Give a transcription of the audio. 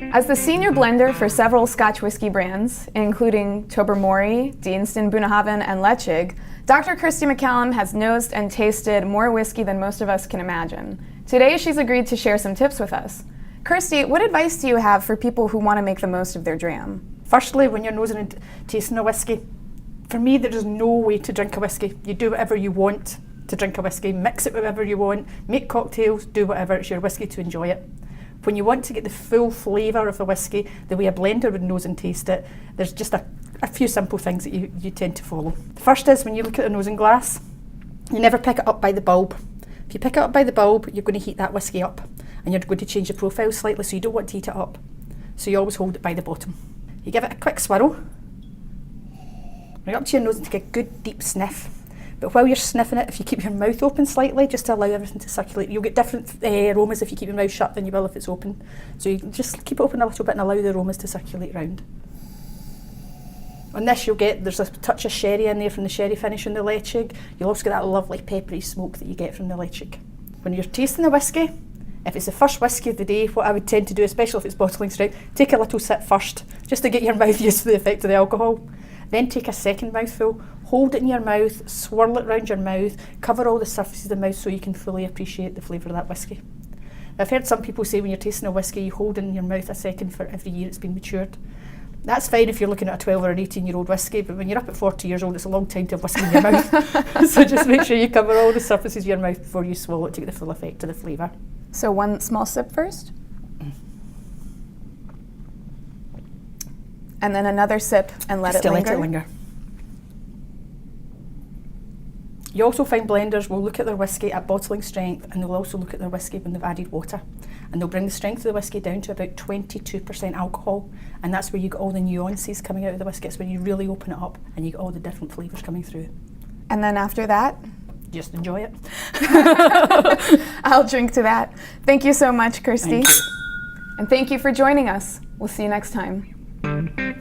As the senior blender for several Scotch whisky brands, including Tobermory, Deanston, Bunnahabhain, and Leitchig, Dr. Kirstie McCallum has nosed and tasted more whiskey than most of us can imagine. Today, she's agreed to share some tips with us. Kirstie, what advice do you have for people who want to make the most of their dram? Firstly, when you're nosing and tasting a whisky, for me there is no way to drink a whisky. You do whatever you want to drink a whisky, mix it with whatever you want, make cocktails, do whatever, it's your whisky to enjoy it. When you want to get the full flavour of the whisky, the way a blender would nose and taste it, there's just a few simple things that you tend to follow. The first is when you look at a nosing glass, you never pick it up by the bulb. If you pick it up by the bulb, you're going to heat that whisky up and you're going to change the profile slightly, so you don't want to heat it up. So you always hold it by the bottom. You give it a quick swirl, right up to your nose and take a good deep sniff. But while you're sniffing it, if you keep your mouth open slightly, just to allow everything to circulate, you'll get different aromas if you keep your mouth shut than you will if it's open. So you just keep it open a little bit and allow the aromas to circulate around. On this there's a touch of sherry in there from the sherry finish on the Leitchig. You'll also get that lovely peppery smoke that you get from the Leitchig. When you're tasting the whisky, if it's the first whisky of the day, what I would tend to do, especially if it's bottling strength, take a little sip first, just to get your mouth used to the effect of the alcohol. Then take a second mouthful, hold it in your mouth, swirl it around your mouth, cover all the surfaces of the mouth so you can fully appreciate the flavour of that whisky. I've heard some people say when you're tasting a whisky, you hold it in your mouth a second for every year it's been matured. That's fine if you're looking at a 12 or an 18-year-old whisky, but when you're up at 40 years old, it's a long time to have whisky in your mouth. So just make sure you cover all the surfaces of your mouth before you swallow it to get the full effect of the flavour. So one small sip first? And then another sip and let it linger? Let it linger. You also find blenders will look at their whisky at bottling strength, and they'll also look at their whisky when they've added water. And they'll bring the strength of the whisky down to about 22% alcohol, and that's where you get all the nuances coming out of the whisky. It's when you really open it up and you get all the different flavours coming through. And then after that? Just enjoy it. I'll drink to that. Thank you so much, Kirstie. Thank you. And thank you for joining us. We'll see you next time.